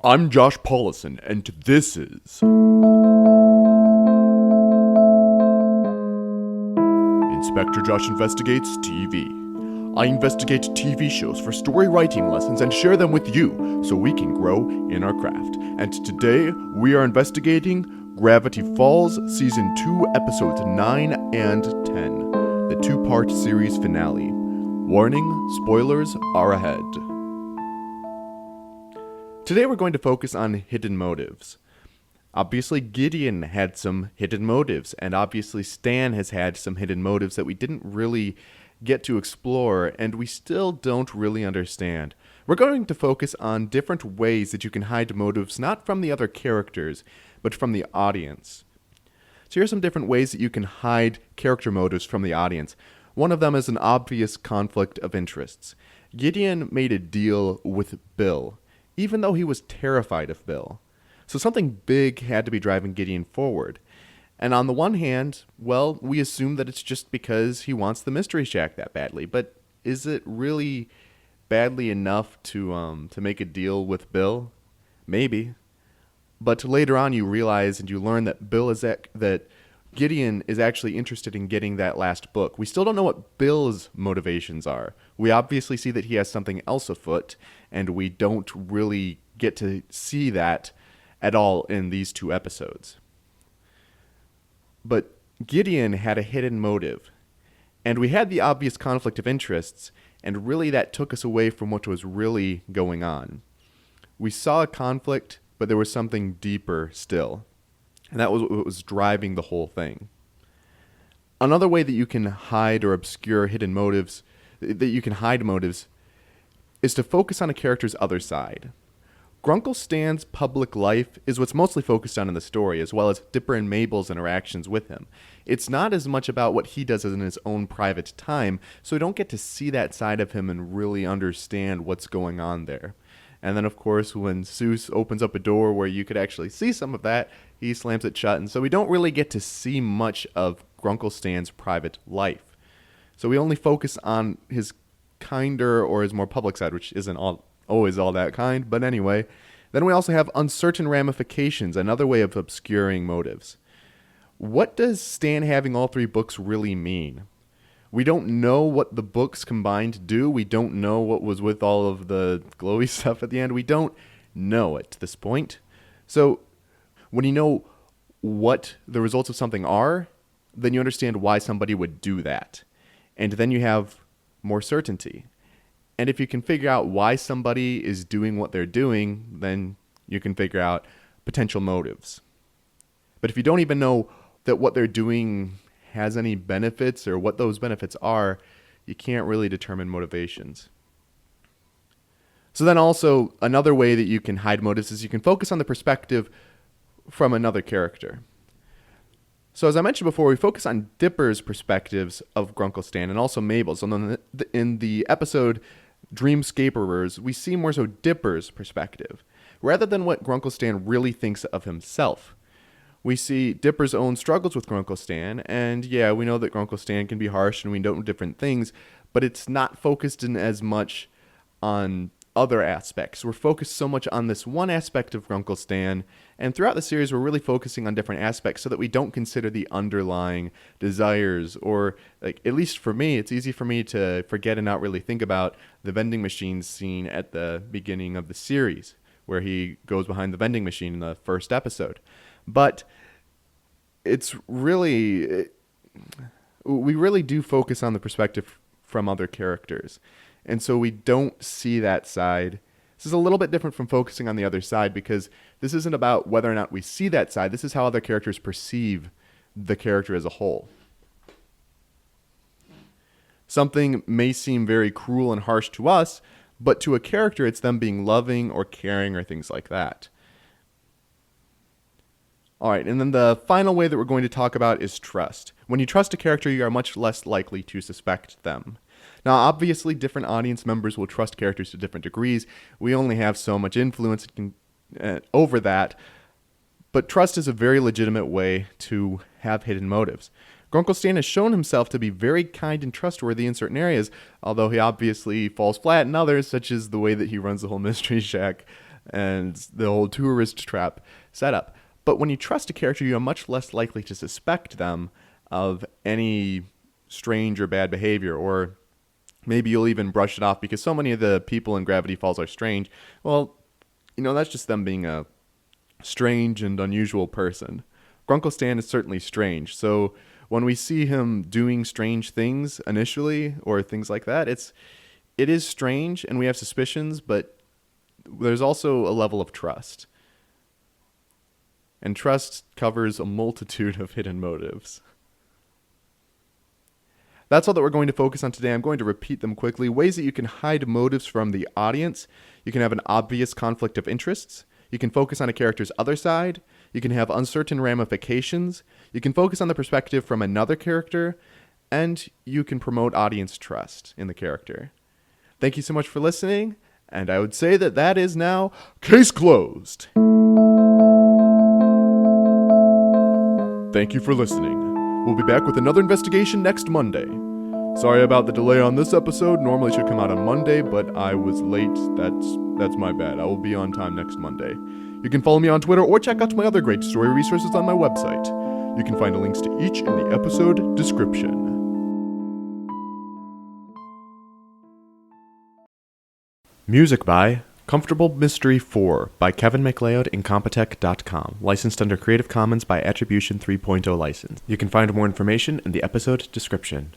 I'm Josh Paulison, and this is Inspector Josh Investigates TV. I investigate TV shows for story writing lessons and share them with you so we can grow in our craft. And today we are investigating Gravity Falls Season 2 Episodes 9 and 10, the two-part series finale. Warning, spoilers are ahead. Today we're going to focus on hidden motives. Obviously Gideon had some hidden motives, and obviously Stan has had some hidden motives that we didn't really get to explore, and we still don't really understand. We're going to focus on different ways that you can hide motives, not from the other characters, but from the audience. So here are some different ways that you can hide character motives from the audience. One of them is an obvious conflict of interests. Gideon made a deal with Bill, even though he was terrified of Bill. So something big had to be driving Gideon forward. And on the one hand, well, we assume that it's just because he wants the Mystery Shack that badly. But is it really badly enough to make a deal with Bill? Maybe. But later on you realize and you learn that that Gideon is actually interested in getting that last book. We still don't know what Bill's motivations are. We obviously see that he has something else afoot, and we don't really get to see that at all in these two episodes. But Gideon had a hidden motive, and we had the obvious conflict of interests, and really that took us away from what was really going on. We saw a conflict, but there was something deeper still. And that was what was driving the whole thing. Another way that you can hide or obscure hidden motives, that you can hide motives, is to focus on a character's other side. Grunkle Stan's public life is what's mostly focused on in the story, as well as Dipper and Mabel's interactions with him. It's not as much about what he does in his own private time, so we don't get to see that side of him and really understand what's going on there. And then, of course, when Seuss opens up a door where you could actually see some of that, he slams it shut. And so we don't really get to see much of Grunkle Stan's private life. So we only focus on his kinder or his more public side, which isn't always all that kind. But anyway, then we also have uncertain ramifications, another way of obscuring motives. What does Stan having all three books really mean? We don't know what the books combined do. We don't know what was with all of the glowy stuff at the end. We don't know at this point. So when you know what the results of something are, then you understand why somebody would do that. And then you have more certainty. And if you can figure out why somebody is doing what they're doing, then you can figure out potential motives. But if you don't even know that what they're doing has any benefits or what those benefits are, you can't really determine motivations. So then also another way that you can hide motives is you can focus on the perspective from another character. So as I mentioned before, we focus on Dipper's perspectives of Grunkle Stan and also Mabel's. And in the episode Dreamscapers, we see more so Dipper's perspective, rather than what Grunkle Stan really thinks of himself. We see Dipper's own struggles with Grunkle Stan, and yeah, we know that Grunkle Stan can be harsh and we know different things, but it's not focused in as much on other aspects. We're focused so much on this one aspect of Grunkle Stan, and throughout the series we're really focusing on different aspects so that we don't consider the underlying desires, or like at least for me, it's easy for me to forget and not really think about the vending machine scene at the beginning of the series, where he goes behind the vending machine in the first episode. But it's really, we really do focus on the perspective from other characters. And so we don't see that side. This is a little bit different from focusing on the other side, because this isn't about whether or not we see that side. This is how other characters perceive the character as a whole. Something may seem very cruel and harsh to us, but to a character it's them being loving or caring or things like that. All right, and then the final way that we're going to talk about is trust. When you trust a character, you are much less likely to suspect them. Now, obviously, different audience members will trust characters to different degrees. We only have so much influence over that, but trust is a very legitimate way to have hidden motives. Grunkle Stan has shown himself to be very kind and trustworthy in certain areas, although he obviously falls flat in others, such as the way that he runs the whole Mystery Shack and the whole tourist trap setup. But when you trust a character, you are much less likely to suspect them of any strange or bad behavior, or maybe you'll even brush it off because so many of the people in Gravity Falls are strange. Well, that's just them being a strange and unusual person. Grunkle Stan is certainly strange, so when we see him doing strange things initially, or things like that, it is strange, and we have suspicions, but there's also a level of trust. And trust covers a multitude of hidden motives. That's all that we're going to focus on today. I'm going to repeat them quickly. Ways that you can hide motives from the audience. You can have an obvious conflict of interests. You can focus on a character's other side. You can have uncertain ramifications. You can focus on the perspective from another character. And you can promote audience trust in the character. Thank you so much for listening. And I would say that is now case closed. Thank you for listening. We'll be back with another investigation next Monday. Sorry about the delay on this episode. Normally it should come out on Monday, but I was late. That's my bad. I will be on time next Monday. You can follow me on Twitter or check out my other great story resources on my website. You can find the links to each in the episode description. Music by Comfortable Mystery 4 by Kevin MacLeod, Incompetech.com. Licensed under Creative Commons by Attribution 3.0 license. You can find more information in the episode description.